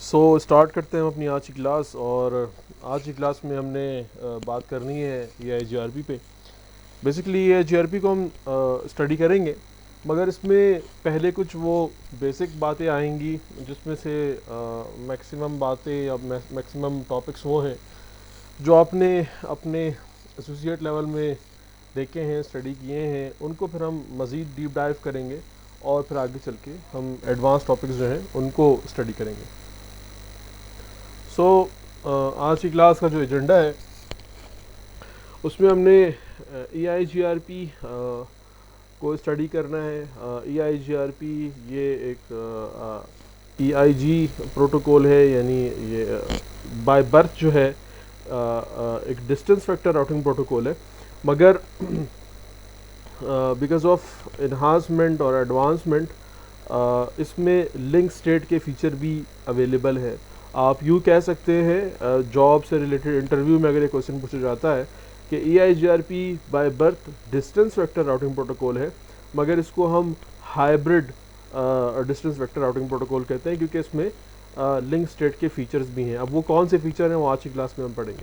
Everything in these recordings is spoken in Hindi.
स्टार्ट करते हैं हम अपनी आज की क्लास। और आज की क्लास में हमने बात करनी है ये आई जी आर पी पे। बेसिकली ये जी आर पी को हम स्टडी करेंगे, मगर इसमें पहले कुछ वो बेसिक बातें आएंगी जिसमें से मैक्सिमम बातें या मैक्सिमम टॉपिक्स वो हैं जो आपने अपने एसोसिएट लेवल में देखे हैं, स्टडी किए हैं। उनको फिर हम मज़ीद डीप डाइव करेंगे और फिर आगे चल के हम एडवांस टॉपिक्स जो हैं उनको स्टडी करेंगे। आज की क्लास का जो एजेंडा है उसमें हमने ई आई जी आर पी को स्टडी करना है। ई आई जी आर पी ये एक ई आई जी प्रोटोकॉल है, यानी ये बाय बर्थ जो है एक डिस्टेंस वेक्टर राउटिंग प्रोटोकॉल है, मगर बिकॉज ऑफ इन्हांसमेंट और एडवांसमेंट इसमें लिंक स्टेट के फीचर भी अवेलेबल है। आप यूँ कह सकते हैं, जॉब से रिलेटेड इंटरव्यू में अगर ये क्वेश्चन पूछा जाता है कि E I G R P by birth distance vector routing protocol है, मगर इसको हम hybrid distance vector routing protocol कहते हैं क्योंकि इसमें लिंक स्टेट के फीचर्स भी हैं। अब वो कौन से फीचर हैं वो आज की क्लास में हम पढ़ेंगे।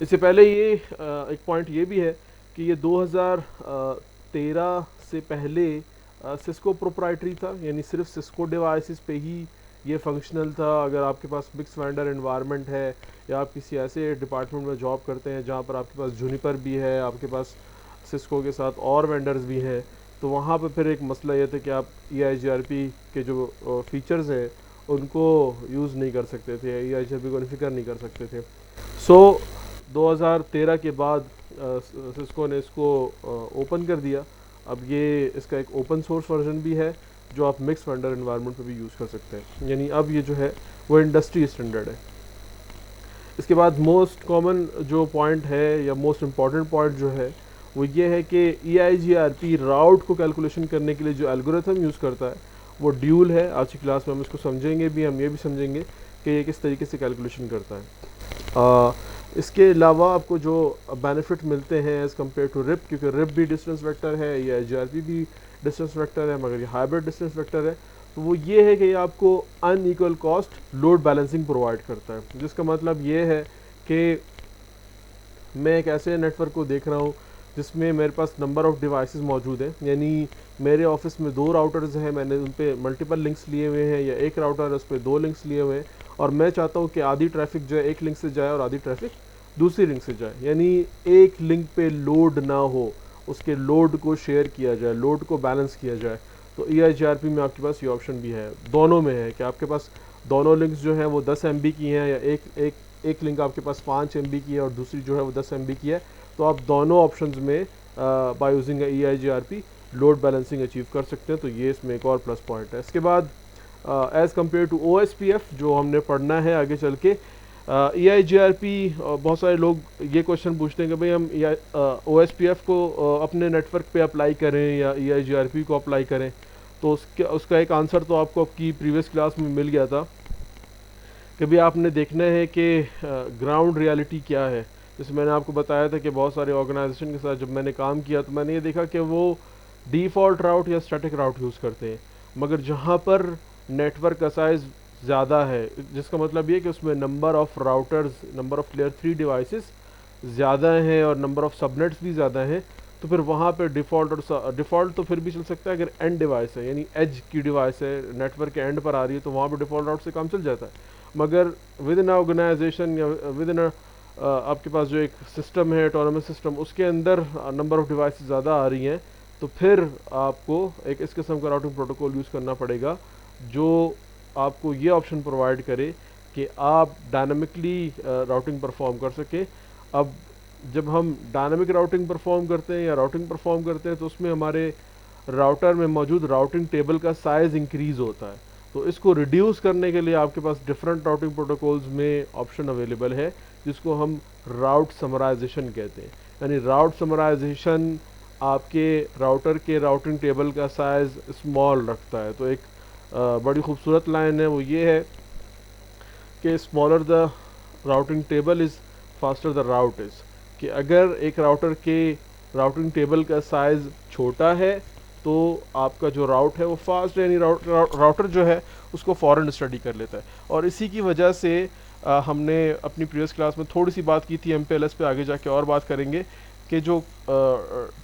इससे पहले ये एक पॉइंट ये भी है कि ये 2013 से पहले सिस्को प्रोप्राइटरी था, यानी सिर्फ सिस्को डिवाइसेस पे ही ये फंक्शनल था। अगर आपके पास मिक्स वेंडर एनवायरनमेंट है या आप किसी ऐसे डिपार्टमेंट में जॉब करते हैं जहाँ पर आपके पास जूनिपर भी है, आपके पास सिस्को के साथ और वेंडर्स भी हैं, तो वहाँ पर फिर एक मसला ये था कि आप ई आई जी आर पी के जो फीचर्स हैं उनको यूज़ नहीं कर सकते थे, ई आई जी आर पी को कॉन्फ़िगर नहीं कर सकते थे। 2013 के बाद सिस्को ने इसको ओपन कर दिया। अब ये इसका एक ओपन सोर्स वर्जन भी है जो आप मिक्स वेंडर एनवायरनमेंट पे भी यूज़ कर सकते हैं, यानी अब ये जो है वो इंडस्ट्री स्टैंडर्ड है। इसके बाद मोस्ट कॉमन जो पॉइंट है या मोस्ट इम्पॉर्टेंट पॉइंट जो है वो ये है कि E I G R P route को कैलकुलेशन करने के लिए जो एल्गोरिथम यूज़ करता है वो ड्यूल है। आज की क्लास में हम इसको समझेंगे भी, हम ये भी समझेंगे कि ये किस तरीके से कैलकुलेशन करता है। इसके अलावा आपको जो बेनिफिट मिलते हैं एज़ कम्पेयर टू रिप, क्योंकि रिप भी डिस्टेंस वेक्टर है, या जी आर पी भी डिस्टेंस वेक्टर है, मगर ये हाइब्रिड डिस्टेंस वेक्टर है, तो वो ये है कि ये आपको unequal cost load balancing provide करता है। जिसका मतलब ये है कि मैं एक ऐसे नेटवर्क को देख रहा हूँ जिसमें मेरे पास नंबर ऑफ़ डिवाइसेस मौजूद हैं, यानी मेरे ऑफिस में 2 राउटर्स हैं, मैंने उन पर मल्टीपल लिंक्स लिए हुए हैं, या एक राउटर है उस पर 2 लिंक्स लिए हुए हैं, और मैं चाहता हूँ कि आधी ट्रैफिक जो है एक लिंक से जाए और आधी ट्रैफिक दूसरी लिंक से जाए, यानी एक लिंक पे लोड ना हो, उसके लोड को शेयर किया जाए, लोड को बैलेंस किया जाए। तो ई आई जी आर पी में आपके पास ये ऑप्शन भी है, दोनों में है कि आपके पास दोनों लिंक्स जो हैं वो 10 MB की हैं, या एक लिंक आपके पास 5 MB की है और दूसरी जो है वो 10 MB की है, तो आप दोनों ऑप्शंस में by using E I G R P load balancing achieve कर सकते हैं। तो ये इसमें एक और प्लस पॉइंट है। इसके बाद as compare to O S P F जो हमने पढ़ना है आगे चल के, ई आई जी आर पी, बहुत सारे लोग ये क्वेश्चन पूछते हैं कि भाई हम ओ एस पी एफ को अपने नेटवर्क पे अप्लाई करें या ई आई जी आर पी को अप्लाई करें। तो उसका एक आंसर तो आपको आपकी प्रीवियस क्लास में मिल गया था कि भाई आपने देखना है कि ग्राउंड रियलिटी क्या है। जैसे मैंने आपको बताया था कि बहुत सारे ऑर्गेनाइजेशन के साथ जब मैंने काम किया तो मैंने ये देखा कि वो डिफ़ॉल्ट राउट या स्टैटिक राउट यूज़ करते हैं, मगर जहाँ पर नेटवर्क का साइज़ ज़्यादा है, जिसका मतलब ये कि उसमें number of routers, number of layer 3 devices ज़्यादा हैं और नंबर ऑफ़ सबनेट्स भी ज़्यादा हैं, तो फिर वहाँ पे डिफ़ॉल्ट तो फिर भी चल सकता है अगर एंड डिवाइस है, यानी एज की डिवाइस है, नेटवर्क के एंड पर आ रही है, तो वहाँ पे डिफ़ॉल्ट राउट से काम चल जाता है। मगर विद इन ऑर्गेनाइजेशन या विद इन आपके पास जो एक सिस्टम है ऑटोनमस सिस्टम, उसके अंदर नंबर ऑफ़ डिवाइस ज़्यादा आ रही हैं, तो फिर आपको एक इस किस्म का राउटिंग प्रोटोकॉल यूज़ करना पड़ेगा जो आपको ये ऑप्शन प्रोवाइड करे कि आप डायनामिकली राउटिंग परफॉर्म कर सकें। अब जब हम डायनामिक राउटिंग परफॉर्म करते हैं या राउटिंग परफॉर्म करते हैं तो उसमें हमारे राउटर में मौजूद राउटिंग टेबल का साइज़ इंक्रीज़ होता है। तो इसको रिड्यूस करने के लिए आपके पास डिफरेंट राउटिंग प्रोटोकॉल्स में ऑप्शन अवेलेबल है जिसको हम राउट समराइजेशन कहते हैं। यानी राउट समराइजेशन आपके राउटर के राउटिंग टेबल का साइज़ स्मॉल रखता है। तो एक बड़ी खूबसूरत लाइन है, वो ये है कि smaller the routing table is faster the route is, कि अगर एक राउटर के राउटिंग टेबल का साइज़ छोटा है तो आपका जो राउट है वो फास्ट है, यानी राउटर जो है उसको फ़ौरन स्टडी कर लेता है। और इसी की वजह से हमने अपनी प्रीवियस क्लास में थोड़ी सी बात की थी, MPLS पे आगे जाके और बात करेंगे कि जो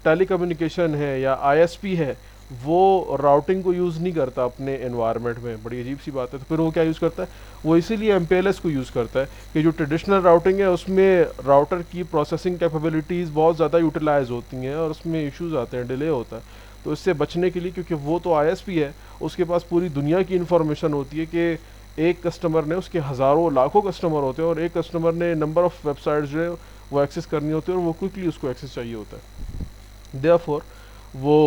टेलीकम्युनिकेशन है या ISP है वो राउटिंग को यूज़ नहीं करता अपने एनवायरनमेंट में। बड़ी अजीब सी बात है। तो फिर वो क्या यूज़ करता है? वो इसीलिए MPLS को यूज़ करता है कि जो ट्रेडिशनल राउटिंग है उसमें राउटर की प्रोसेसिंग कैपेबिलिटीज़ बहुत ज़्यादा यूटिलाइज होती हैं और उसमें इश्यूज़ आते हैं, डिले होता है। तो इससे बचने के लिए, क्योंकि वो तो ISP है, उसके पास पूरी दुनिया की इन्फॉर्मेशन होती है कि एक कस्टमर ने, उसके हज़ारों लाखों कस्टमर होते हैं और एक कस्टमर ने नंबर ऑफ़ वेबसाइट्स जो है वो एक्सेस करनी होती है और वो क्विकली उसको एक्सेस चाहिए होता है। देयरफॉर वो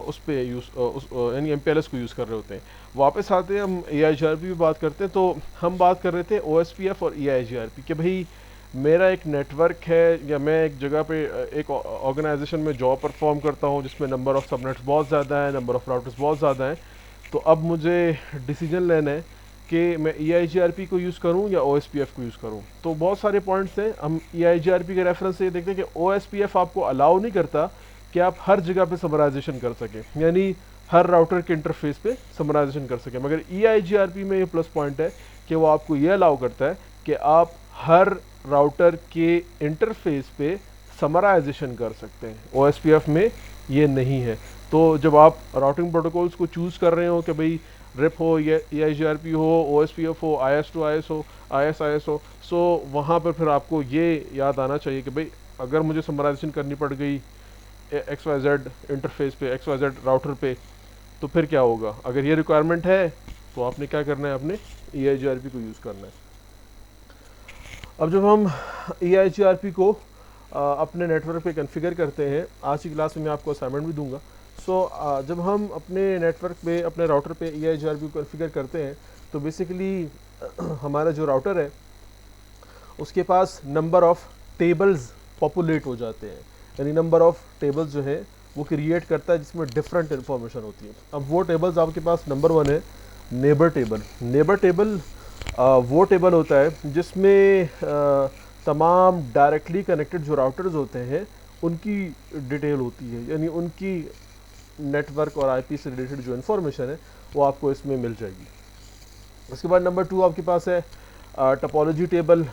उस पे यानी MPLS को यूज़ कर रहे होते हैं। वापस आते हैं, हम EIGRP भी बात करते हैं। तो हम बात कर रहे थे OSPF और EIGRP कि भाई मेरा एक नेटवर्क है या मैं एक जगह पे एक ऑर्गेनाइजेशन में जॉब परफॉर्म करता हूँ जिसमें नंबर ऑफ़ सबनेट्स बहुत ज़्यादा है, नंबर ऑफ़ राउटर्स बहुत ज़्यादा हैं। तो अब मुझे डिसीजन लेना है कि मैं EIGRP को यूज़ करूं या OSPF को यूज़ करूं। तो बहुत सारे पॉइंट्स हैं। हम EIGRP के रेफरेंस से ये देखते हैं कि OSPF आपको अलाउ नहीं करता कि आप हर जगह पे समराइजेशन कर सकें, यानी हर राउटर के इंटरफेस पे समराइजेशन कर सकें। मगर EIGRP में ये प्लस पॉइंट है कि वो आपको ये अलाउ करता है कि आप हर राउटर के इंटरफेस पे समराइजेशन कर सकते हैं। OSPF में ये नहीं है। तो जब आप राउटिंग प्रोटोकॉल्स को चूज़ कर रहे हो कि भाई रिप हो या EIGRP हो, OSPF हो, IS to IS हो, IS हो, सो वहाँ पर फिर आपको ये याद आना चाहिए कि भाई अगर मुझे समराइजेशन करनी पड़ गई XYZ इंटरफेस पे, XYZ राउटर पे, तो फिर क्या होगा? अगर ये रिक्वायरमेंट है तो आपने क्या करना है? आपने EIGRP को यूज़ करना है। अब जब हम EIGRP को अपने नेटवर्क पे कॉन्फ़िगर करते हैं, आज की क्लास में मैं आपको असाइनमेंट भी दूंगा। जब हम अपने नेटवर्क पे, अपने राउटर पे EIGRP को कॉन्फ़िगर करते हैं तो बेसिकली हमारा जो राउटर है उसके पास नंबर ऑफ़ टेबल्स पॉपुलेट हो जाते हैं, यानी नंबर ऑफ़ टेबल्स जो है वो क्रिएट करता है जिसमें डिफरेंट इन्फॉर्मेशन होती है। अब वो टेबल्स आपके पास, नंबर 1 है नेबर टेबल। नेबर टेबल वो टेबल होता है जिसमें तमाम डायरेक्टली कनेक्टेड जो राउटर्स होते हैं उनकी डिटेल होती है, यानी उनकी नेटवर्क और IP से रिलेटेड जो इन्फॉर्मेशन है वो आपको इसमें मिल जाएगी। उसके बाद नंबर 2 आपके पास है टोपोलॉजी टेबल।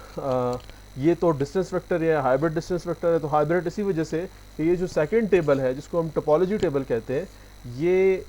ये तो डिस्टेंस वेक्टर है, हाइब्रिड डिस्टेंस वेक्टर है। तो हाइब्रिड इसी वजह से कि ये जो सेकंड टेबल है जिसको हम टोपोलॉजी टेबल कहते हैं, ये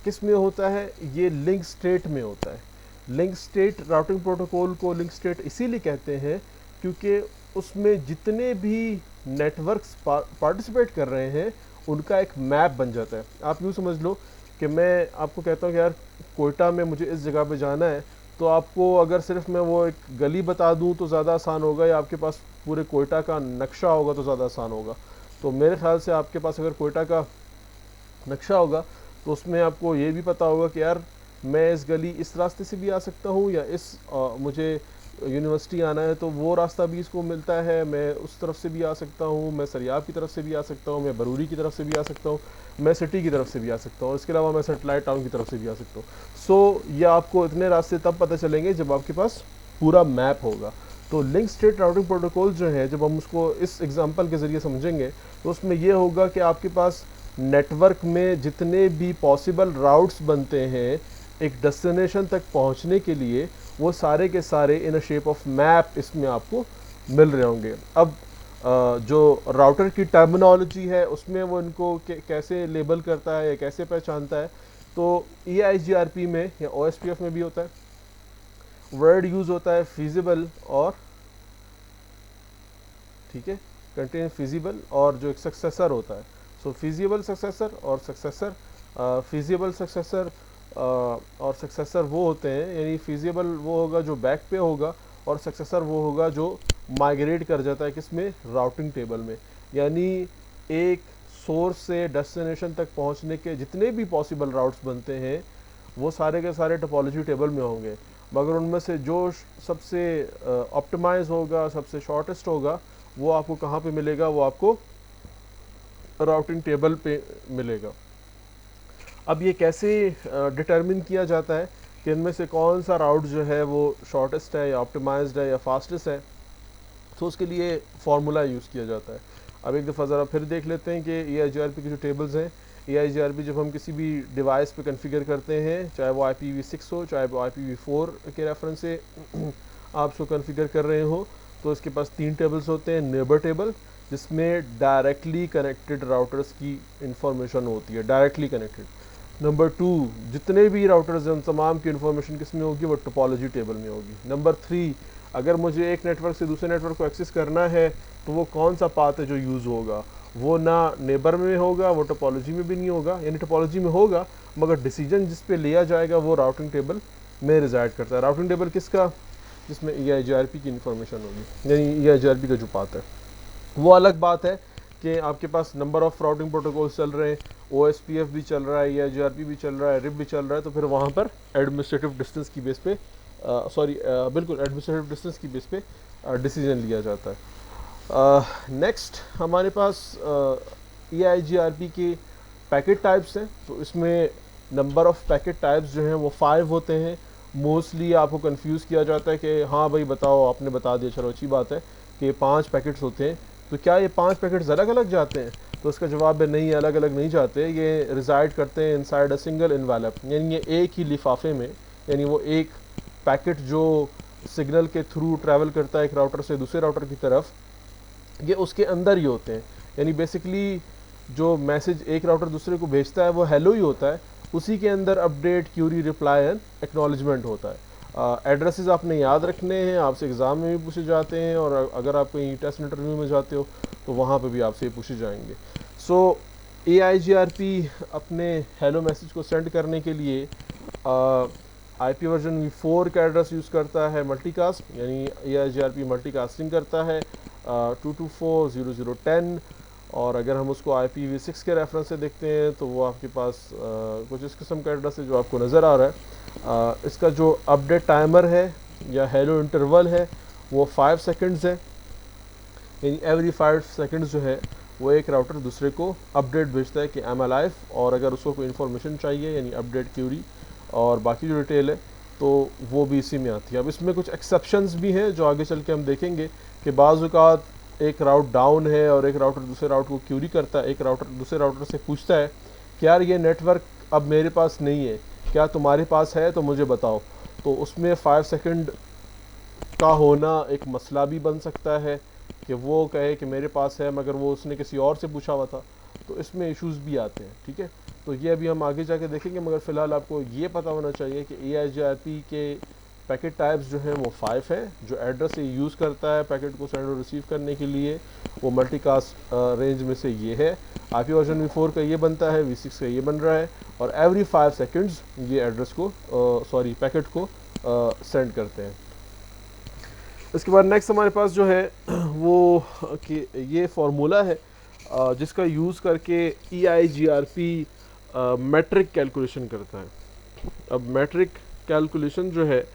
किस में होता है? ये लिंक स्टेट में होता है। लिंक स्टेट, राउटिंग प्रोटोकॉल को लिंक स्टेट इसीलिए कहते हैं क्योंकि उसमें जितने भी नेटवर्क्स पार्टिसिपेट कर रहे हैं उनका एक मैप बन जाता है। आप यूँ समझ लो कि मैं आपको कहता हूँ कि यार कोयटा में मुझे इस जगह पे जाना है, तो आपको अगर सिर्फ मैं वो एक गली बता दूं तो ज़्यादा आसान होगा, या आपके पास पूरे कोयटा का नक्शा होगा तो ज़्यादा आसान होगा। तो मेरे ख्याल से आपके पास अगर कोयटा का नक्शा होगा तो उसमें आपको ये भी पता होगा कि यार मैं इस गली इस रास्ते से भी आ सकता हूँ, या मुझे यूनिवर्सिटी आना है तो वो रास्ता भी इसको मिलता है, मैं उस तरफ से भी आ सकता हूँ, मैं सरियाब की तरफ से भी आ सकता हूँ, मैं बरूरी की तरफ से भी आ सकता हूँ, मैं सिटी की तरफ से भी आ सकता हूँ, और इसके अलावा मैं सेटेलाइट टाउन की तरफ से भी आ सकता हूँ। ये आपको इतने रास्ते तब पता चलेंगे जब आपके पास पूरा मैप होगा। तो लिंक स्टेट राउटिंग प्रोटोकॉल जो है, जब हम उसको इस एग्जांपल के ज़रिए समझेंगे तो उसमें ये होगा कि आपके पास नेटवर्क में जितने भी पॉसिबल राउट्स बनते हैं एक डेस्टिनेशन तक पहुंचने के लिए, वो सारे के सारे इन अ शेप ऑफ मैप इसमें आपको मिल रहे होंगे। अब जो राउटर की टर्मिनोलॉजी है उसमें वो इनको कैसे लेबल करता है या कैसे पहचानता है, तो EIGRP में या OSPF में भी होता है। वर्ड यूज़ होता है फिजिबल और, ठीक है, कंटेन फिजिबल, और जो एक सक्सेसर होता है, सो फिजिबल सक्सेसर और सक्सेसर। फिजिबल सक्सेसर और सक्सेसर वो होते हैं, यानी फिजिबल वो होगा जो बैक पे होगा और सक्सेसर वो होगा जो माइग्रेट कर जाता है किसमें? राउटिंग टेबल में। यानी एक सोर्स से डेस्टिनेशन तक पहुंचने के जितने भी पॉसिबल राउट्स बनते हैं वो सारे के सारे टोपोलॉजी टेबल में होंगे, मगर उनमें से जो सबसे ऑप्टिमाइज होगा, सबसे शॉर्टेस्ट होगा, वो आपको कहाँ पे मिलेगा? वो आपको राउटिंग टेबल पे मिलेगा। अब ये कैसे डिटरमिन किया जाता है कि इनमें से कौन सा राउट जो है वो शॉर्टेस्ट है या ऑप्टिमाइज्ड है या फास्टेस्ट है? तो उसके लिए फार्मूला यूज़ किया जाता है। अब एक दफ़ा ज़रा फिर देख लेते हैं कि EIGRP के जो टेबल्स हैं, EIGRP जब हम किसी भी डिवाइस पे कॉन्फ़िगर करते हैं, चाहे वो IPv6 हो, चाहे वो IPv4 के रेफरेंस से आप उसको कॉन्फ़िगर कर रहे हो, तो इसके पास 3 टेबल्स होते हैं। नेबर टेबल, जिसमें डायरेक्टली कनेक्टेड राउटर्स की इंफॉर्मेशन होती है, डायरेक्टली कनेक्टेड। नंबर 2, जितने भी राउटर्स हैं उन तमाम की इंफॉर्मेशन किस में होगी, वो टोपोलॉजी टेबल में होगी। नंबर 3, अगर मुझे एक नेटवर्क से दूसरे नेटवर्क को एक्सेस करना है तो वो कौन सा पाथ है जो यूज़ होगा, वो ना नेबर में होगा, वो टोपोलॉजी में भी नहीं होगा, यानी टोपोलॉजी में होगा मगर डिसीजन जिस पे लिया जाएगा वो राउटिंग टेबल में रिजाइड करता है। राउटिंग टेबल किसका, जिसमें EIGRP की इंफॉर्मेशन होगी, यानी EIGRP का जो पाथ है। वो अलग बात है कि आपके पास नंबर ऑफ़ राउटिंग प्रोटोकॉल्स चल रहे हैं, OSPF भी चल रहा है, EIGRP भी चल रहा है, RIP भी चल रहा है, तो फिर वहाँ पर एडमिनिस्ट्रेटिव डिस्टेंस की बेस पे बिल्कुल एडमिनिस्ट्रेटिव डिस्टेंस की बेस पे डिसीजन लिया जाता है। नेक्स्ट हमारे पास EIGRP के पैकेट टाइप्स हैं। तो इसमें नंबर ऑफ़ पैकेट टाइप्स जो हैं वो 5 होते हैं। मोस्टली आपको कंफ्यूज किया जाता है कि हाँ भाई बताओ, आपने बता दिया, चलो अच्छी बात है कि 5 पैकेट्स होते हैं, तो क्या ये 5 पैकेट्स अलग अलग जाते हैं? तो इसका जवाब है नहीं, अलग अलग नहीं जाते, ये रिजाइड करते हैं इनसाइड अ सिंगल इन्वेलप, यानी ये एक ही लिफाफे में, यानी वो एक पैकेट जो सिग्नल के थ्रू ट्रैवल करता है एक राउटर से दूसरे राउटर की तरफ, ये उसके अंदर ही होते हैं। यानी बेसिकली जो मैसेज एक राउटर दूसरे को भेजता है वो हेलो ही होता है, उसी के अंदर update, query, reply and acknowledgement होता है। एड्रेसेस आपने याद रखने हैं, आपसे एग्ज़ाम में भी पूछे जाते हैं, और अगर आप कहीं टेस्ट इंटरव्यू में जाते हो तो वहाँ पे भी आपसे ये पूछे जाएंगे। सो EIGRP अपने हेलो मैसेज को सेंड करने के लिए IP वर्जन v4 का एड्रेस यूज़ करता है, मल्टीकास्ट, यानी EIGRP मल्टीकास्टिंग करता है 224.0.0.10। और अगर हम उसको IPv6 के रेफरेंस से देखते हैं तो वो आपके पास कुछ इस किस्म का एड्रेस है जो आपको नज़र आ रहा है। इसका जो अपडेट टाइमर है या हेलो इंटरवल है वो 5 सेकंड्स है, यानी एवरी 5 सेकंड्स जो है वो एक राउटर दूसरे को अपडेट भेजता है कि आई एम अलाइव, और अगर उसको कोई इन्फॉर्मेशन चाहिए यानी अपडेट, क्यूरी और बाकी जो डिटेल है तो वो भी इसी में आती है। अब इसमें कुछ एक्सेप्शंस भी हैं जो आगे चल के हम देखेंगे कि बाज़ औक़ात एक राउट डाउन है और एक राउटर दूसरे राउट को क्यूरी करता है, एक राउटर दूसरे राउटर से पूछता है कि यार ये नेटवर्क अब मेरे पास नहीं है, क्या तुम्हारे पास है तो मुझे बताओ। तो उसमें 5 सेकंड का होना एक मसला भी बन सकता है कि वो कहे कि मेरे पास है मगर वो उसने किसी और से पूछा हुआ था, तो इसमें इश्यूज़ भी आते हैं। ठीक है, तो ये अभी हम आगे जाके देखेंगे, मगर फ़िलहाल आपको ये पता होना चाहिए कि EIGRP के पैकेट टाइप्स जो हैं वो 5 हैं। जो एड्रेस ये यूज़ करता है पैकेट को सेंड और रिसीव करने के लिए वो मल्टीकास्ट रेंज में से ये है। IP वर्जन v4 का ये बनता है, v6 का ये बन रहा है, और एवरी 5 सेकंड्स ये एड्रेस को पैकेट को सेंड करते हैं। इसके बाद नेक्स्ट हमारे पास जो है वो कि ये फार्मूला है जिसका यूज़ करके EIGRP मैट्रिक कैलकुलेशन करता है। अब मैट्रिक कैलकुलेशन जो है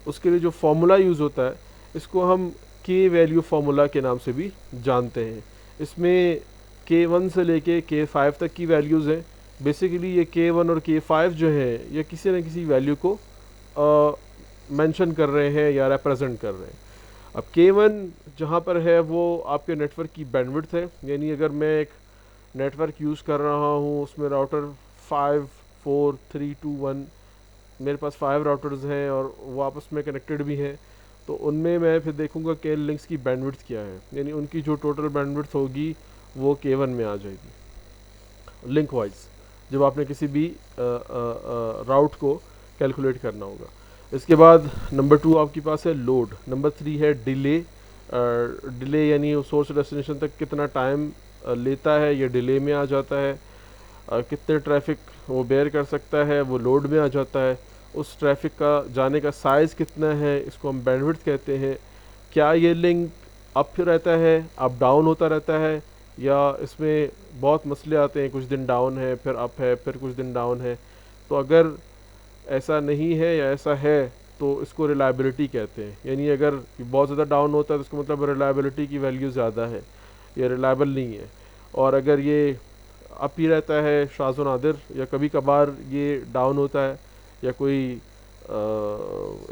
उसके लिए जो फार्मूला यूज़ होता है इसको हम K वैल्यू फार्मूला के नाम से भी जानते हैं। इसमें K1 से लेके K5 तक की वैल्यूज़ हैं। बेसिकली ये K1 और K5 जो है ये किसी न किसी वैल्यू को मेंशन कर रहे हैं या रिप्रेजेंट कर रहे हैं। अब K1 जहाँ पर है वो आपके नेटवर्क की बैंडविड्थ है, यानी अगर मैं एक नेटवर्क यूज़ कर रहा हूँ उसमें राउटर 5, 4, 3, 2, 1, मेरे पास 5 राउटर्स हैं और वो आपस में कनेक्टेड भी हैं, तो उनमें मैं फिर देखूँगा कि लिंक्स की बैंडविड्थ क्या है, यानी उनकी जो टोटल बैंडविड्थ होगी वो K1 में आ जाएगी लिंक वाइज, जब आपने किसी भी राउट को कैलकुलेट करना होगा। इसके बाद नंबर 2 आपके पास है लोड, नंबर 3 है डिले। डिले यानी सोर्स डेस्टिनेशन तक कितना टाइम लेता है, ये डिले में आ जाता है। कितने ट्रैफिक वो बेयर कर सकता है वो लोड में आ जाता है। उस ट्रैफिक का जाने का साइज़ कितना है इसको हम बैंडविड्थ कहते हैं। क्या ये लिंक अप रहता है, अप डाउन होता रहता है, या इसमें बहुत मसले आते हैं, कुछ दिन डाउन है फिर अप है फिर कुछ दिन डाउन है। तो अगर ऐसा नहीं है या ऐसा है तो इसको रिलायबिलिटी कहते हैं, यानी अगर बहुत ज़्यादा डाउन होता है तो इसका मतलब रिलायबिलिटी की वैल्यू ज़्यादा है, ये रिलायबल नहीं है। और अगर ये अप ही रहता है शाज़ व नादिर, या कभी कभार ये डाउन होता है, या कोई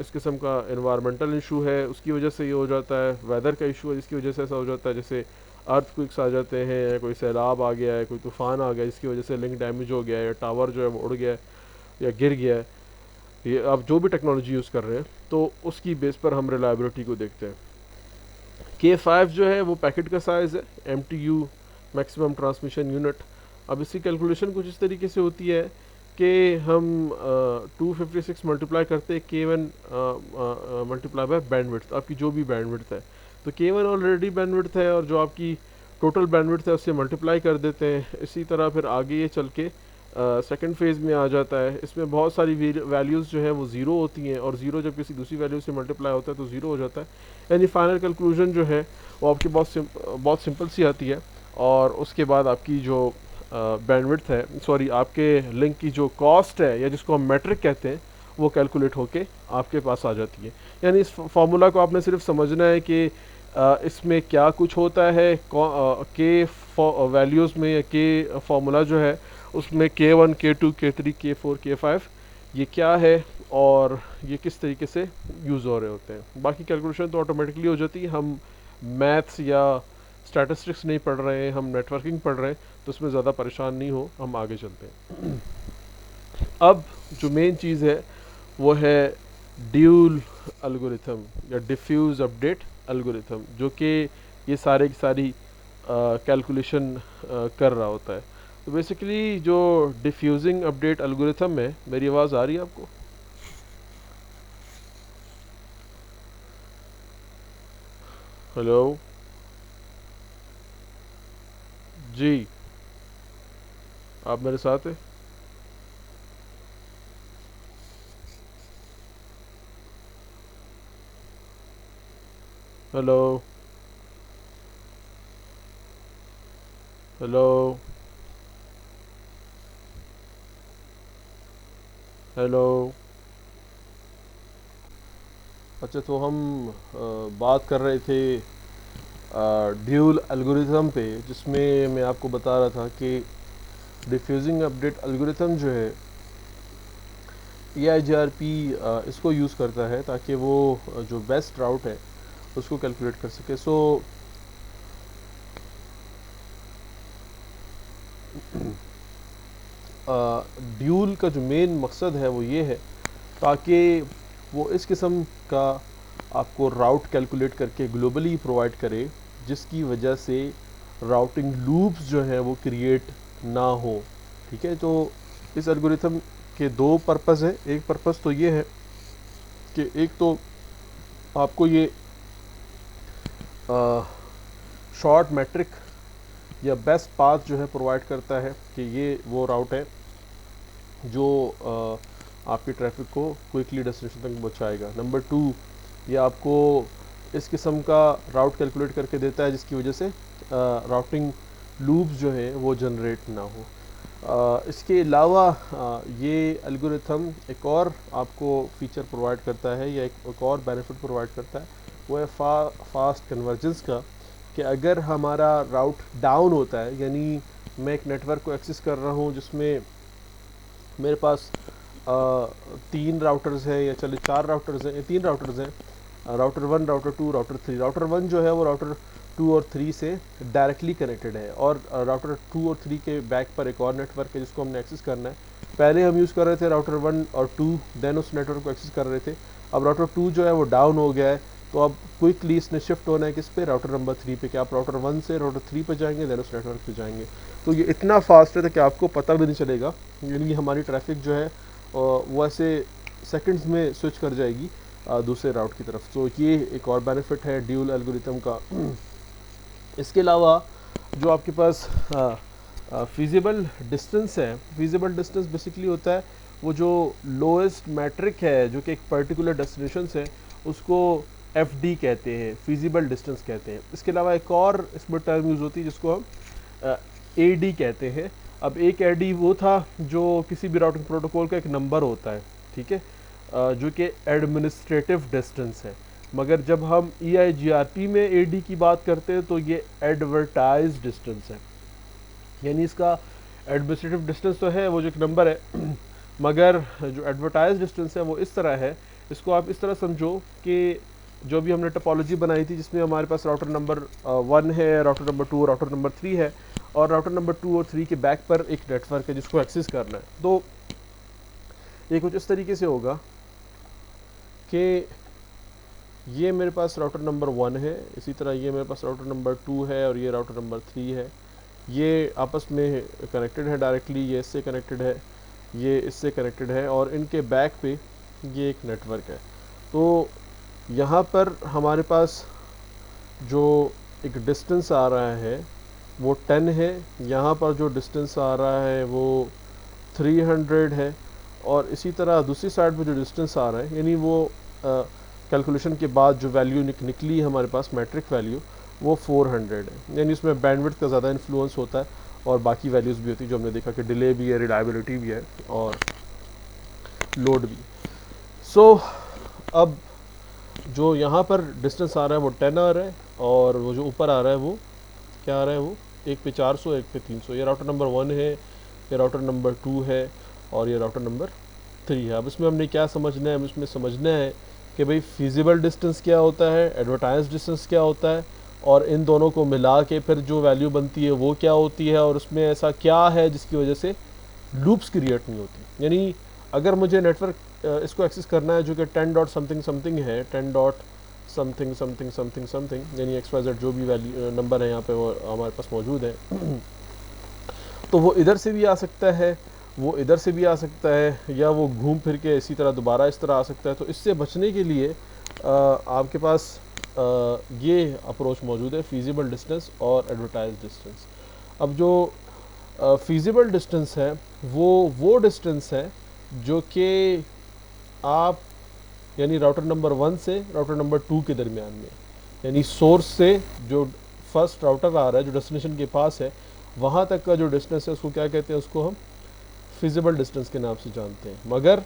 इस किस्म का एनवायरमेंटल इशू है उसकी वजह से ये हो जाता है, वेदर का इशू है जिसकी वजह से ऐसा हो जाता है, जैसे अर्थक्वेक्स आ जाते हैं, कोई सैलाब आ गया है, कोई तूफ़ान आ गया जिसकी वजह से लिंक डैमेज हो गया है, या टावर जो है वो उड़ गया है या गिर गया है, ये आप जो भी टेक्नोलॉजी यूज़ कर रहे हैं तो उसकी बेस पर हम रिलायबिलिटी को देखते हैं। K5 जो है वो पैकेट का साइज़ है, MTU मैक्सिमम ट्रांसमिशन यूनिट। अब इसकी कैलकुलेशन कुछ इस तरीके से होती है कि हम 256 मल्टीप्लाई करते हैं K1 मल्टीप्लाई बाय बैंडविड्थ, आपकी जो भी बैंडविड्थ है। तो K1 ऑलरेडी बैंडविड्थ है और जो आपकी टोटल बैंडविड्थ है उससे मल्टीप्लाई कर देते हैं। इसी तरह फिर आगे ये चल के सेकेंड फेज़ में आ जाता है। इसमें बहुत सारी वैल्यूज़ जो है वो ज़ीरो होती हैं और ज़ीरो जब किसी दूसरी वैल्यू से मल्टीप्लाई होता है तो ज़ीरो हो जाता है। यानी फाइनल कंक्लूजन जो है वो आपकी बहुत सिंपल सी आती है। और उसके बाद आपकी जो बैंडविड्थ है, सॉरी आपके लिंक की जो कॉस्ट है या जिसको हम मेट्रिक कहते हैं, वो कैलकुलेट होके आपके पास आ जाती है। यानी इस फार्मूला को आपने सिर्फ समझना है कि इसमें क्या कुछ होता है, के वैल्यूज़ में या के फार्मूला जो है उसमें K1 K2 K3 K4 K5 ये क्या है और ये किस तरीके से यूज़ हो रहे होते हैं। बाकी कैलकुलेशन तो ऑटोमेटिकली हो जाती है। हम मैथ्स या स्टैटिस्टिक्स नहीं पढ़ रहे हैं, हम नेटवर्किंग पढ़ रहे हैं, तो उसमें ज़्यादा परेशान नहीं हो, हम आगे चलते हैं। अब जो मेन चीज़ है वो है ड्यूल एल्गोरिथम या डिफ्यूज़ अपडेट एल्गोरिथम, जो कि ये सारे की सारी कैलकुलेशन कर रहा होता है। तो बेसिकली जो डिफ्यूजिंग अपडेट एल्गोरिथम है, मेरी आवाज़ आ रही है आपको? हेलो जी, आप मेरे साथ हैं? Hello hello hello. अच्छा, तो हम बात कर रहे थे ड्यूल एल्गोरिथम पे, जिसमें मैं आपको बता रहा था कि डिफ्यूजिंग अपडेट एल्गोरिथम जो है EIGRP इसको यूज़ करता है ताकि वो जो बेस्ट राउट है उसको कैलकुलेट कर सके। सो ड्यूल का जो मेन मकसद है वो ये है ताकि वो इस किस्म का आपको राउट कैलकुलेट करके ग्लोबली प्रोवाइड करे, जिसकी वजह से राउटिंग लूप्स जो हैं वो क्रिएट ना हो। ठीक है, तो इस एल्गोरिथम के दो पर्पस हैं। एक पर्पस तो ये है कि एक तो आपको ये शॉर्ट मैट्रिक या बेस्ट पाथ जो है प्रोवाइड करता है कि ये वो राउट है जो आपकी ट्रैफिक को क्विकली डेस्टिनेशन तक पहुंचाएगा। नंबर टू, ये आपको इस किस्म का राउट कैलकुलेट करके देता है जिसकी वजह से राउटिंग लूप्स जो हैं वो जनरेट ना हो। इसके अलावा ये एल्गोरिथम एक और आपको फीचर प्रोवाइड करता है या एक और बेनिफिट प्रोवाइड करता है, वो है फास्ट कन्वर्जेंस का। कि अगर हमारा राउट डाउन होता है, यानी मैं एक नेटवर्क को एक्सेस कर रहा हूँ जिसमें मेरे पास 3 राउटर्स हैं या चले 4 राउटर्स हैं, 3 राउटर्स हैं, राउटर 1, राउटर 2, राउटर 3। राउटर 1 जो है वो राउटर 2 और 3 से डायरेक्टली कनेक्टेड है और राउटर 2 और 3 के बैक पर एक और नेटवर्क है जिसको हमने एक्सेस करना है। पहले हम यूज़ कर रहे थे राउटर 1 और 2, देन उस नेटवर्क को एक्सेस कर रहे थे। अब राउटर 2 जो है वो डाउन हो गया है, तो अब क्विकली इसने शिफ्ट होना है किस पे, राउटर नंबर 3 पे। कि आप राउटर 1 से राउटर 3 पे जाएंगे, देन उस नेटवर्क पे जाएंगे। तो ये इतना फास्ट है कि आपको पता भी नहीं चलेगा, यानी हमारी ट्रैफिक जो है वो ऐसे सेकंड्स में स्विच कर जाएगी दूसरे राउट की तरफ। तो ये एक और बेनिफिट है ड्यूल एल्गोरिथम का। इसके अलावा जो आपके पास फिजिबल डिस्टेंस है, फिजिबल डिस्टेंस बेसिकली होता है वो जो लोएस्ट मैट्रिक है जो कि एक पर्टिकुलर डेस्टिनेशन है, उसको FD कहते हैं, फिजिबल डिस्टेंस कहते हैं। इसके अलावा एक और इसमें टर्म यूज़ होती है जिसको हम AD कहते हैं। अब एक AD वो था जो किसी भी राउटिंग प्रोटोकॉल का एक नंबर होता है, ठीक है, जो कि एडमिनिस्ट्रेटिव डिस्टेंस है। मगर जब हम EIGRP में AD की बात करते हैं तो ये एडवर्टाइज डिस्टेंस है। यानी इसका एडमिनिस्ट्रेटिव डिस्टेंस तो है वो जो एक नंबर है, मगर जो एडवर्टाइज डिस्टेंस है वो इस तरह है। इसको आप इस तरह समझो कि जो भी हमने टोपोलॉजी बनाई थी जिसमें हमारे पास राउटर नंबर 1 है, राउटर नंबर 2, राउटर नंबर 3 है, और राउटर नंबर 2 और 3 के बैक पर एक नेटवर्क है जिसको एक्सेस करना है। तो ये कुछ इस तरीके से होगा कि ये मेरे पास राउटर नंबर 1 है, इसी तरह ये मेरे पास राउटर नंबर 2 है और ये राउटर नंबर 3 है। ये आपस में कनेक्टेड है डायरेक्टली, ये इससे कनेक्टेड है, ये इससे कनेक्टेड है, और इनके बैक पे ये एक नेटवर्क है। तो यहाँ पर हमारे पास जो एक डिस्टेंस आ रहा है वो 10 है, यहाँ पर जो डिस्टेंस आ रहा है वो 300 है, और इसी तरह दूसरी साइड पे जो डिस्टेंस आ रहा है, यानी वो कैलकुलेशन के बाद जो वैल्यू निकली हमारे पास मैट्रिक वैल्यू, वो 400 है। यानी इसमें बैंडविड्थ का ज़्यादा इन्फ्लुएंस होता है और बाकी वैल्यूज़ भी होती है जो हमने देखा कि डिले भी है, रिलायबिलिटी भी है और लोड भी। सो अब जो यहाँ पर डिस्टेंस आ रहा है वो 10 आ रहा है, और वो जो ऊपर आ रहा है वो क्या आ रहा है, वो एक पे 400, एक पे 300। ये राउटर नंबर 1 है, ये राउटर नंबर 2 है, और ये राउटर नंबर 3 है। अब इसमें हमने क्या समझना है, इसमें समझना है कि भाई फिजिबल डिस्टेंस क्या होता है, एडवर्टाइज डिस्टेंस क्या होता है, और इन दोनों को मिला के फिर जो वैल्यू बनती है वो क्या होती है, और उसमें ऐसा क्या है जिसकी वजह से लूप्स क्रिएट नहीं होती। यानी अगर मुझे नेटवर्क इसको एक्सेस करना है जो कि 10 डॉट समथिंग समथिंग है, 10 dot something something something something, यानी XYZ जो भी वैल्यू नंबर है यहाँ पे वो हमारे पास मौजूद है, तो वो इधर से भी आ सकता है, वो इधर से भी आ सकता है, या वो घूम फिर के इसी तरह दोबारा इस तरह आ सकता है। तो इससे बचने के लिए आपके पास ये अप्रोच मौजूद है, फिजिबल डिस्टेंस और एडवर्टाइज डिस्टेंस। अब जो फिजिबल डिस्टेंस है वो डिस्टेंस है जो कि आप यानी राउटर नंबर 1 से राउटर नंबर 2 के दरमियान में, यानी सोर्स से जो फर्स्ट राउटर आ रहा है जो डेस्टिनेशन के पास है वहाँ तक का जो डिस्टेंस है उसको क्या कहते हैं, उसको हम फिजिबल डिस्टेंस के नाम से जानते हैं। मगर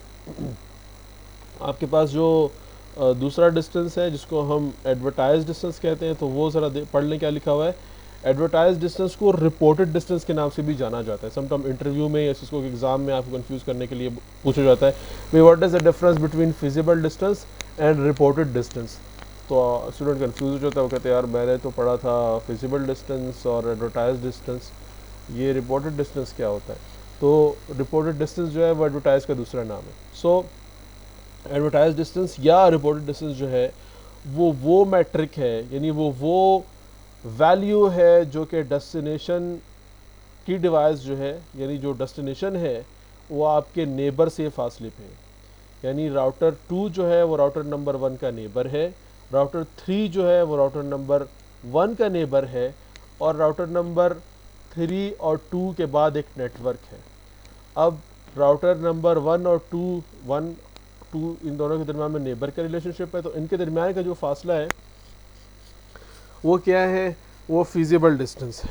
आपके पास जो दूसरा डिस्टेंस है जिसको हम एडवर्टाइज डिस्टेंस कहते हैं, तो वो ज़रा पढ़ लें क्या लिखा हुआ है। एडवर्टाइज डिस्टेंस को रिपोर्टेड डिस्टेंस के नाम से भी जाना जाता है। समटाइम इंटरव्यू में या इसको एग्जाम में आपको कंफ्यूज करने के लिए पूछा जाता है, भाई what is the difference between feasible distance and reported distance. तो स्टूडेंट कंफ्यूज हो जाता है, वो कहते हैं यार मैंने तो पढ़ा था फिजिबल डिस्टेंस और एडवर्टाइज डिस्टेंस, ये रिपोर्टेड डिस्टेंस क्या होता है। तो रिपोर्टेड डिस्टेंस जो है वो एडवर्टाइज का दूसरा नाम है। सो एडवर्टाइज डिस्टेंस या रिपोर्टेड डिस्टेंस जो है वो मैट्रिक है, यानी वो वैल्यू है जो कि डेस्टिनेशन की डिवाइस जो है, यानी जो डेस्टिनेशन है वो आपके नेबर से फासले पे है। यानी राउटर 2 जो है वो राउटर नंबर 1 का नेबर है, राउटर 3 जो है वो राउटर नंबर 1 का नेबर है, और राउटर नंबर 3 और 2 के बाद एक नेटवर्क है। अब राउटर नंबर 1 और 2 इन दोनों के दरम्यान में नेबर का रिलेशनशिप है, तो इनके दरम्यान का जो फासला है वो क्या है, वो फिजिबल डिस्टेंस है।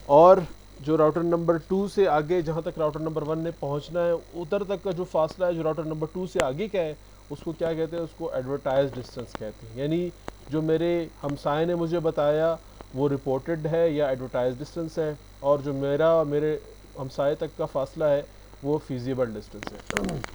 और जो राउटर नंबर 2 से आगे जहाँ तक राउटर नंबर 1 ने पहुँचना है उधर तक का जो फासला है जो राउटर नंबर 2 से आगे का है उसको क्या कहते हैं, उसको एडवर्टाइज डिस्टेंस कहते हैं। यानी जो मेरे हमसाए ने मुझे बताया वो रिपोर्टेड है या एडवर्टाइज डिस्टेंस है, और जो मेरे हमसाए तक का फासला है वो फिजिबल डिस्टेंस है।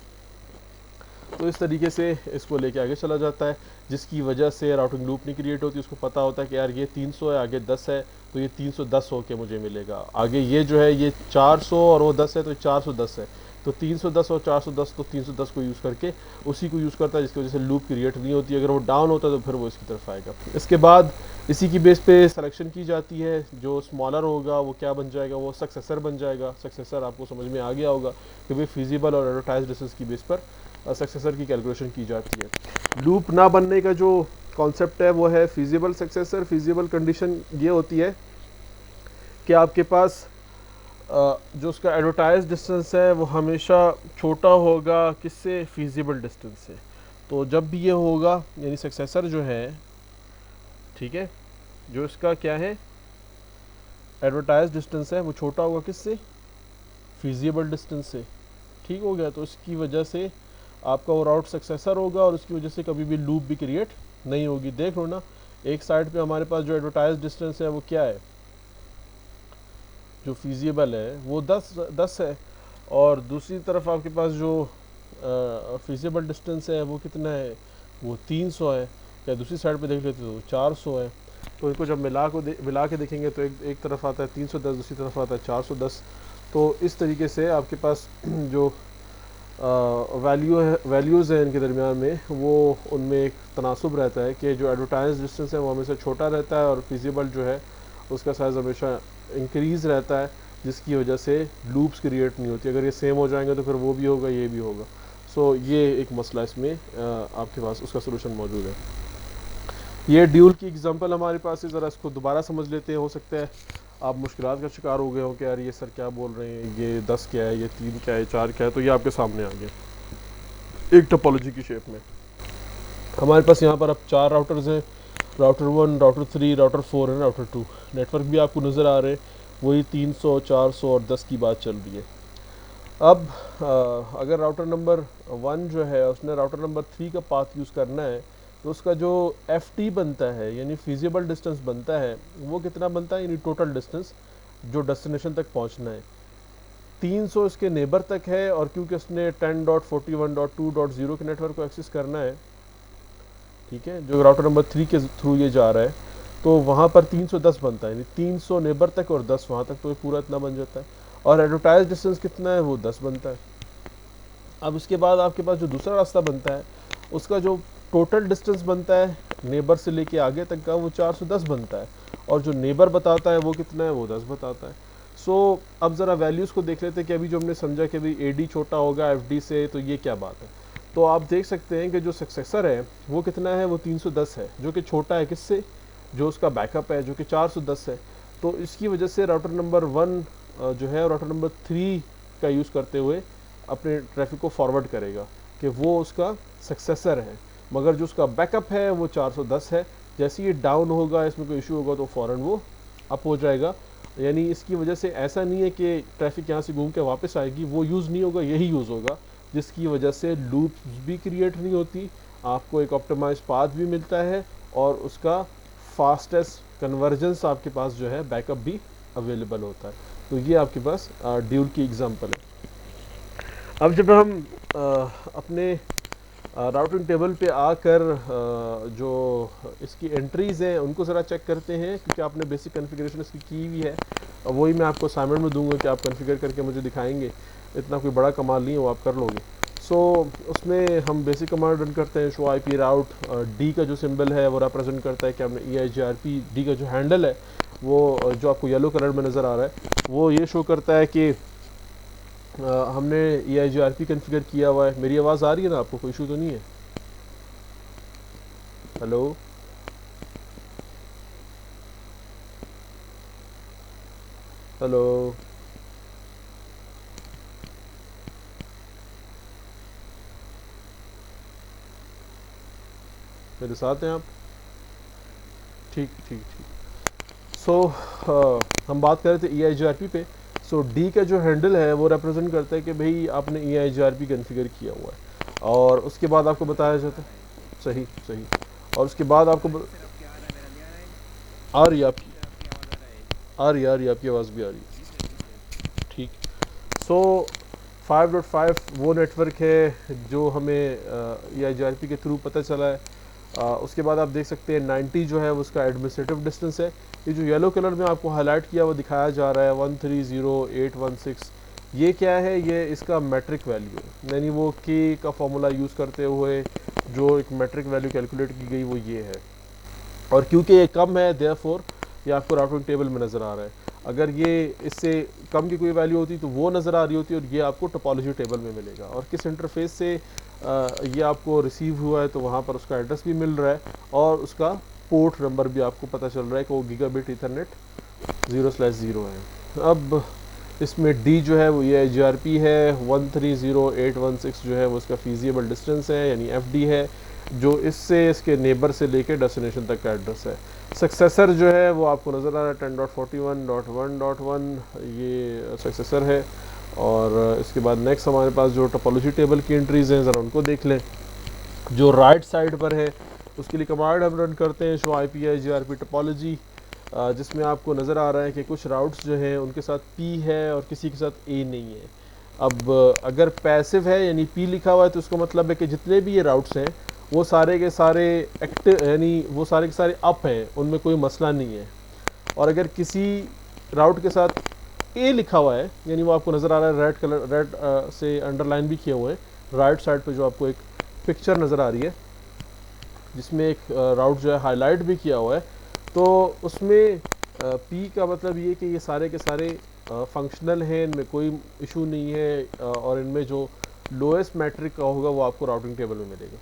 तो इस तरीके से इसको लेके आगे चला जाता है, जिसकी वजह से राउटिंग लूप नहीं क्रिएट होती। उसको पता होता है कि यार ये 300 है, आगे 10 है, तो ये 310 होके मुझे मिलेगा। आगे ये जो है ये 400 और वो 10 है, तो 410 है, तो 310 और 410, तो 310 को यूज़ करके उसी को यूज़ करता है, जिसकी वजह से लूप क्रिएट नहीं होती। अगर वो डाउन होता है तो फिर वो इसकी तरफ आएगा। इसके बाद इसी की बेस पे सिलेक्शन की जाती है, जो स्मॉलर होगा वो क्या बन जाएगा, वो सक्सेसर बन जाएगा। सक्सेसर आपको समझ में आ गया होगा कि भाई फिजिबल और एडवर्टाइज डिस्टेंस की बेस पर सक्सेसर की कैलकुलेशन की जाती है। लूप ना बनने का जो कॉन्सेप्ट है वो है फिजिबल सक्सेसर। फिजिबल कंडीशन ये होती है कि आपके पास जो उसका एडवर्टाइज डिस्टेंस है वो हमेशा छोटा होगा किससे, फिजिबल डिस्टेंस से। तो जब भी ये होगा यानी सक्सेसर जो है, ठीक है, जो इसका क्या है एडवर्टाइज डिस्टेंस है वो छोटा होगा किससे, फिजिबल डिस्टेंस से। ठीक हो गया। तो इसकी वजह से आपका वो राउट सक्सेसर होगा और उसकी वजह से कभी भी लूप भी क्रिएट नहीं होगी। देख लो ना, एक साइड पे हमारे पास जो एडवर्टाइज डिस्टेंस है वो क्या है, जो फिजिबल है वो 10 है, और दूसरी तरफ आपके पास जो फिजिबल डिस्टेंस है वो कितना है, वो 300 है। या दूसरी साइड पे देख लेते तो 400 है। तो इनको जब मिला के देखेंगे तो एक तरफ आता है 310, दूसरी तरफ आता है 410। तो इस तरीके से आपके पास जो वैल्यूज़ हैं इनके दरमियान में, वो उनमें एक तनासुब रहता है कि जो एडवर्टाइज डिस्टेंस है वो हमेशा छोटा रहता है और फिजिबल जो है उसका साइज़ हमेशा इंक्रीज़ रहता है, जिसकी वजह से लूप्स क्रिएट नहीं होती। अगर ये सेम हो जाएंगे तो फिर वो भी होगा, ये भी होगा। सो ये एक मसला इसमें आपके पास उसका सोल्यूशन मौजूद है। ये ड्यूल की एग्जांपल हमारे पास है, ज़रा इसको दोबारा समझ लेते हैं। हो सकता है आप मुश्किलात का शिकार हो गए हो कि यार ये सर क्या बोल रहे हैं, ये 10 क्या है, ये 3 क्या है, 4 क्या है। तो ये आपके सामने आ गया एक टोपोलॉजी की शेप में। हमारे पास यहाँ पर अब 4 राउटर्स हैं, router 1, router 3, router 4 and router 2। Network भी आपको नज़र आ रहे हैं, वही 300, 400 और 10 की बात चल रही है। अब अगर राउटर नंबर 1 जो है उसने राउटर नंबर 3 का पाथ यूज़ करना है, तो उसका जो FT बनता है यानी फिजिबल डिस्टेंस बनता है, वो कितना बनता है, यानी टोटल डिस्टेंस जो डेस्टिनेशन तक पहुंचना है। 300 इसके नेबर तक है, और क्योंकि उसने 10.41.2.0 के नेटवर्क को एक्सेस करना है, ठीक है, जो राउटर नंबर 3 के थ्रू ये जा रहा है, तो वहाँ पर 310 बनता है, यानी 300 नेबर तक और 10 वहाँ तक, तो ये पूरा इतना बन जाता है। और एडवर्टाइज डिस्टेंस कितना है, वो 10 बनता है। अब उसके बाद आपके पास जो दूसरा रास्ता बनता है, उसका जो टोटल डिस्टेंस बनता है नेबर से लेके आगे तक का, वो 410 बनता है, और जो नेबर बताता है वो कितना है, वो 10 बताता है। सो अब ज़रा वैल्यूज़ को देख लेते हैं कि अभी जो हमने समझा कि अभी AD छोटा होगा FD से, तो ये क्या बात है। तो आप देख सकते हैं कि जो सक्सेसर है वो कितना है, वो 310 है, जो कि छोटा है किससे, जो उसका बैकअप है जो कि 410 है। तो इसकी वजह से राउटर नंबर 1 जो है राउटर नंबर 3 का यूज़ करते हुए अपने ट्रैफिक को फॉरवर्ड करेगा कि वो उसका सक्सेसर है, मगर जो उसका बैकअप है वो 410 है। जैसे ये डाउन होगा, इसमें कोई इशू होगा, तो फ़ौरन वो अप हो जाएगा। यानी इसकी वजह से ऐसा नहीं है कि ट्रैफिक यहाँ से घूम के वापस आएगी, वो यूज़ नहीं होगा, यही यूज़ होगा, जिसकी वजह से लूप्स भी क्रिएट नहीं होती, आपको एक ऑप्टिमाइज पाथ भी मिलता है, और उसका फास्टेस्ट कन्वर्जेंस आपके पास जो है बैकअप भी अवेलेबल होता है। तो ये आपके पास ड्यूल की एग्जांपल है। अब जब हम अपने राउटिंग टेबल पे आकर जो इसकी एंट्रीज़ हैं उनको ज़रा चेक करते हैं, क्योंकि आपने बेसिक कॉन्फ़िगरेशन इसकी की हुई है, और वही मैं आपको असाइनमेंट में दूंगा कि आप कॉन्फ़िगर करके मुझे दिखाएंगे। इतना कोई बड़ा कमाल नहीं है, वो आप कर लोगे। सो उसमें हम बेसिक कमांड रन करते हैं, शो IP राउट। D का जो सिंबल है वो रिप्रेजेंट करता है कि हमने EIGRP। D का जो हैंडल है वो जो आपको येलो कलर में नज़र आ रहा है, वो ये शो करता है कि हमने EIGRP कॉन्फ़िगर किया हुआ है। मेरी आवाज़ आ रही है ना आपको, कोई इशू तो नहीं है? हेलो, हेलो, मेरे साथ हैं आप? ठीक ठीक ठीक। सो हम बात कर रहे थे EIGRP पे। सो D का जो हैंडल है वो रिप्रेजेंट करता है कि भाई आपने EIGRP कॉन्फ़िगर किया हुआ है, और उसके बाद आपको बताया जाता है, सही सही, और उसके बाद आपको आ रही है आपकी, आ रही है आपकी आवाज़ भी आ रही है, ठीक। सो 5.5 वो नेटवर्क है जो हमें EIGRP के थ्रू पता चला है। उसके बाद आप देख सकते हैं 90 जो है वो उसका एडमिनिस्ट्रेटिव डिस्टेंस है। ये जो येलो कलर में आपको हाईलाइट किया वो दिखाया जा रहा है 130816, ये क्या है, ये इसका मैट्रिक वैल्यू है, यानी वो K का फॉर्मूला यूज़ करते हुए जो एक मैट्रिक वैल्यू कैलकुलेट की गई वो ये है, और क्योंकि ये कम है देयरफॉर ये आपको राउटिंग टेबल में नज़र आ रहा है। अगर ये इससे कम की कोई वैल्यू होती तो वो नज़र आ रही होती, और ये आपको टोपोलॉजी टेबल में मिलेगा। और किस इंटरफेस से ये आपको रिसीव हुआ है, तो वहाँ पर उसका एड्रेस भी मिल रहा है, और उसका पोर्ट नंबर भी आपको पता चल रहा है कि वो गीगाबिट ईथरनेट 0/0 है। अब इसमें D जो है वो EIGRP है, 130816 जो है वो उसका फीजिबल डिस्टेंस है यानी FD है, जो इससे इसके नेबर से लेके डेस्टिनेशन तक का एड्रेस है। सक्सेसर जो है वो आपको नज़र आ रहा है 10.41.1.1, ये सक्सेसर है। और इसके बाद नेक्स्ट हमारे पास जो टोपोलॉजी टेबल की एंट्रीज़ हैं, ज़रा उनको देख लें। जो राइट साइड पर है उसके लिए कमांड हम रन करते हैं शो IPIGRP टोपोलॉजी, जिसमें आपको नज़र आ रहा है कि कुछ राउट्स जो हैं उनके साथ P है और किसी के साथ A नहीं है। अब अगर पैसिव है यानी P लिखा हुआ है, तो उसका मतलब है कि जितने भी ये राउट्स हैं वो सारे के सारे एक्टिव यानी वो सारे के सारे अप हैं, उनमें कोई मसला नहीं है। और अगर किसी राउट के साथ ए लिखा हुआ है, यानी वो आपको नज़र आ रहा है रेड कलर, रेड से अंडरलाइन भी किए हुए हैं राइट साइड पे, जो आपको एक पिक्चर नज़र आ रही है जिसमें एक राउट जो है हाईलाइट भी किया हुआ है, तो उसमें पी का मतलब ये कि ये सारे के सारे फंक्शनल हैं, इनमें कोई इशू नहीं है, और इनमें जो लोएस्ट मैट्रिक का होगा वो आपको राउटिंग टेबल में मिलेगा।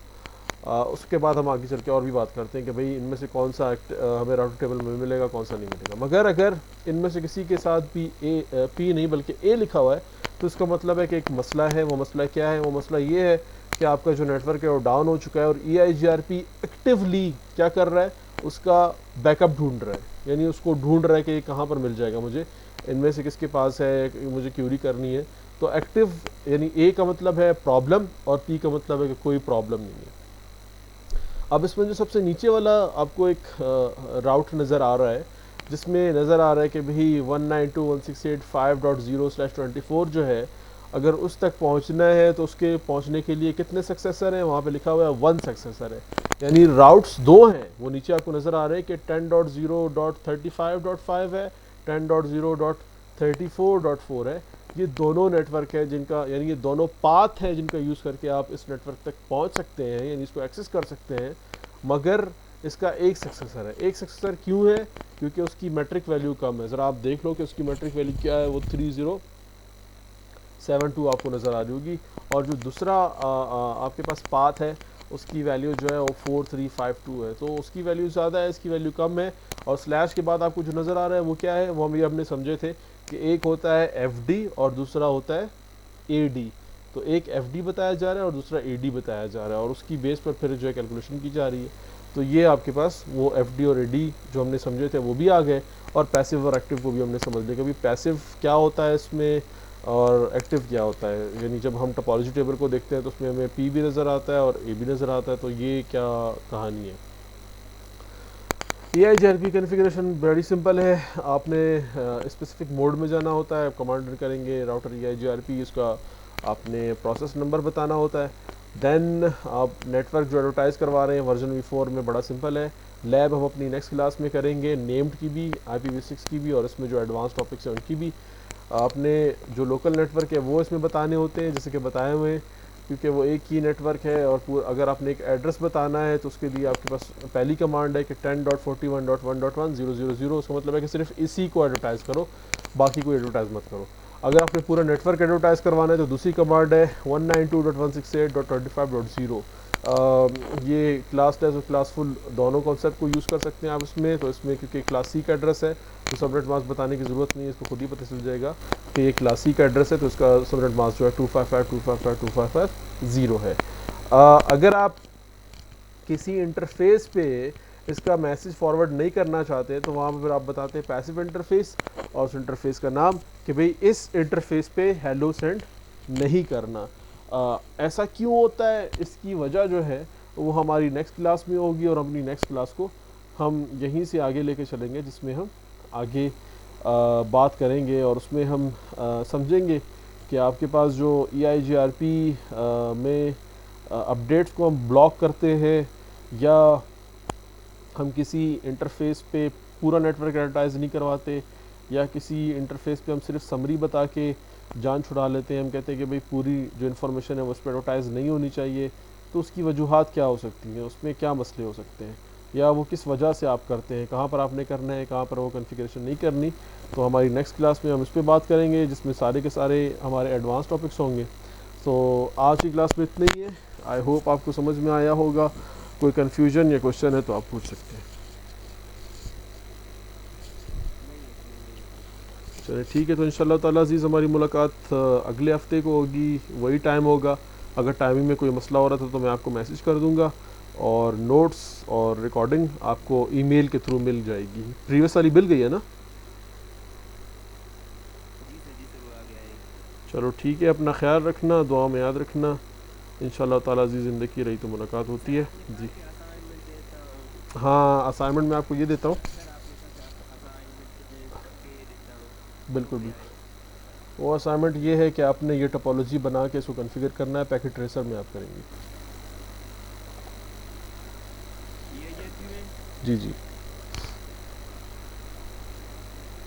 उसके बाद हम आगे चल के और भी बात करते हैं कि भाई इनमें से कौन सा हमें राउटिंग टेबल में मिलेगा, कौन सा नहीं मिलेगा। मगर अगर इनमें से किसी के साथ भी पी नहीं बल्कि ए लिखा हुआ है, तो इसका मतलब है कि एक मसला है। वो मसला क्या है? वो मसला ये है कि आपका जो नेटवर्क है वो डाउन हो चुका है, और EIGRP एक्टिवली क्या कर रहा है, उसका बैकअप ढूंढ रहा है, यानी उसको ढूंढ रहा है कि ये कहाँ पर मिल जाएगा मुझे, इनमें से किसके पास है, मुझे क्यूरी करनी है। तो एक्टिव यानी ए का मतलब है प्रॉब्लम, और पी का मतलब है कि कोई प्रॉब्लम नहीं है। अब इसमें जो सबसे नीचे वाला आपको एक राउट नज़र आ रहा है, जिसमें नज़र आ रहा है कि भाई 192.168.5.0/24 जो है, अगर उस तक पहुंचना है तो उसके पहुंचने के लिए कितने सक्सेसर हैं? वहाँ पे लिखा हुआ है 1 सक्सेसर है, यानी राउट्स 2 हैं। वो नीचे आपको नज़र आ रहे हैं कि 10.0.35.5 है, 10.0.34.4 है। ये दोनों नेटवर्क है जिनका, यानी ये दोनों पाथ है जिनका यूज़ करके आप इस नेटवर्क तक पहुंच सकते हैं, यानी इसको एक्सेस कर सकते हैं। मगर इसका एक सक्सेसर है। एक सक्सेसर क्यों है? क्योंकि उसकी मैट्रिक वैल्यू कम है। ज़रा आप देख लो कि उसकी मैट्रिक वैल्यू क्या है, वो 3072 आपको नज़र आ रही होगी। और जो दूसरा आपके पास पाथ है, उसकी वैल्यू जो है वो 4352 है, तो उसकी वैल्यू ज़्यादा है, इसकी वैल्यू कम है। और स्लैश के बाद आपको जो नज़र आ रहा है वो क्या है? वो हम ये हमने समझे थे कि एक होता है FD और दूसरा होता है AD। तो एक FD बताया जा रहा है और दूसरा AD बताया जा रहा है, और उसकी बेस पर फिर जो है कैलकुलेशन की जा रही है। तो ये आपके पास वो FD और AD जो हमने समझे थे वो भी आ गए, और पैसिव और एक्टिव को भी हमने समझ लिया। कभी पैसिव क्या होता है इसमें और एक्टिव क्या होता है, यानी जब हम टोपोलॉजी टेबल को देखते हैं तो उसमें हमें P भी नज़र आता है और A भी नज़र आता है। तो ये क्या कहानी है? EIGRP कन्फिग्रेशन बड़ी सिंपल है। आपने स्पेसिफिक मोड में जाना होता है, कमांड करेंगे राउटर EIGRP, इसका आपने प्रोसेस नंबर बताना होता है। देन आप नेटवर्क जो एडवर्टाइज़ करवा रहे हैं वर्जन V4 में, बड़ा सिंपल है। लैब हम अपनी नेक्स्ट क्लास में करेंगे, नेम्ड की भी, IPv6 की भी, और इसमें जो एडवांस टॉपिक्स हैं उनकी भी। आपने जो लोकल नेटवर्क है वो इसमें बताने होते हैं, जैसे कि बताए हुए हैं, क्योंकि वो एक ही नेटवर्क है। और अगर आपने एक एड्रेस बताना है तो उसके लिए आपके पास पहली कमांड है कि 10.41.1.1000। उसका मतलब है कि सिर्फ इसी को एडवर्टाइज़ करो, बाकी कोई एडवर्टाइज़ मत करो। अगर आपने पूरा नेटवर्क एडवर्टाइज़ करवाना है तो दूसरी कमांड है 192.168.25.0। ये क्लास लेस और क्लासफुल दोनों कॉन्सेप्ट को यूज़ कर सकते हैं आप इसमें। तो इसमें क्योंकि क्लास सी का एड्रेस है तो सबनेट मास्क बताने की ज़रूरत नहीं है, इसको खुद ही पता चल जाएगा कि ये क्लास सी का एड्रेस है, तो इसका सबनेट मास्क जो है 255.255.255.0 है। अगर आप किसी इंटरफेस पे इसका मैसेज फॉरवर्ड नहीं करना चाहते तो वहाँ पर फिर आप बताते हैं पैसिव इंटरफेस, और उस इंटरफेस का नाम कि भाई इस इंटरफेस पे हेलो सेंड नहीं करना। ऐसा क्यों होता है, इसकी वजह जो है वो हमारी नेक्स्ट क्लास में होगी, और अपनी नेक्स्ट क्लास को हम यहीं से आगे लेके चलेंगे, जिसमें हम आगे बात करेंगे, और उसमें हम समझेंगे कि आपके पास जो EIGRP में अपडेट्स को हम ब्लॉक करते हैं, या हम किसी इंटरफेस पे पूरा नेटवर्क एडवर्टाइज नहीं करवाते, या किसी इंटरफेस पे हम सिर्फ समरी बता के जान छुड़ा लेते हैं, हम कहते हैं कि भाई पूरी जो इन्फॉर्मेशन है वो उस पर एडवर्टाइज़ नहीं होनी चाहिए। तो उसकी वजूहात क्या हो सकती हैं, उसमें क्या मसले हो सकते हैं, या वो किस वजह से आप करते हैं, कहाँ पर आपने करना है, कहाँ पर वो कॉन्फ़िगरेशन नहीं करनी। तो हमारी नेक्स्ट क्लास में हम इस पर बात करेंगे, जिसमें सारे के सारे हमारे एडवांस टॉपिक्स होंगे। तो आज की क्लास में इतना ही है। आई होप आपको समझ में आया होगा। कोई कन्फ्यूजन या क्वेश्चन है तो आप पूछ सकते हैं। चलिए ठीक है, तो इंशाल्लाह ताला अज़ीज़ हमारी मुलाकात अगले हफ्ते को होगी, वही टाइम होगा। अगर टाइमिंग में कोई मसला हो रहा था तो मैं आपको मैसेज कर दूंगा, और नोट्स और रिकॉर्डिंग आपको ईमेल के थ्रू मिल जाएगी। प्रीवियस वाली मिल गई है ना? चलो ठीक है, अपना ख्याल रखना, दुआ में याद रखना। इंशाल्लाह ताला अज़ीज़ ज़िंदगी रही तो मुलाकात होती है जी। हाँ, असाइनमेंट मैं आपको ये देता हूँ। बिल्कुल बिल्कुल। वो असाइनमेंट ये है कि आपने ये टोपोलॉजी बना के इसको कॉन्फ़िगर करना है, पैकेट ट्रेसर में आप करेंगे। जी जी,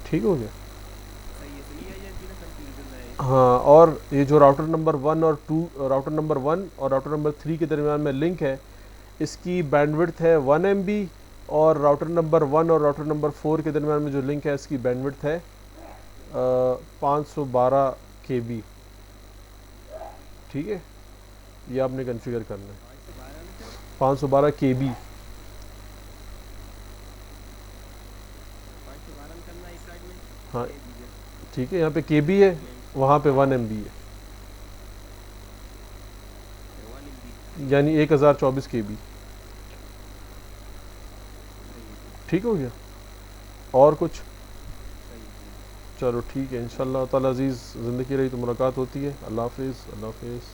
ठीक हो गया। सही है, सुनिए ये भी ना कंफ्यूजन है हाँ, इसमें। और ये जो राउटर नंबर 1 और 2, राउटर नंबर 1 और राउटर नंबर 3 के दरमियान में लिंक है, इसकी बैंडविड्थ है 1 MB, और राउटर नंबर 1 और राउटर नंबर 4 के दरमियान में जो लिंक है इसकी बैंडविड्थ है 512 KB। ठीक है, ये आपने कॉन्फ़िगर करना है, 512 में सर? 512 KB। 512 में करना है इस साइड में, हाँ, ये दीजिए। ठीक है, यहाँ पे KB है, यहीं वहाँ पे 1 MB है, अच्छा 1 MB। यानी 1024 KB। सही है सर। ठीक हो गया। और कुछ? सही है सही है। चलो ठीक है, इंशाल्लाह ताला अज़ीज़ ज़िंदगी रही तो मुलाकात होती है। अल्लाह हाफ़िज़, अल्लाह हाफ़िज़।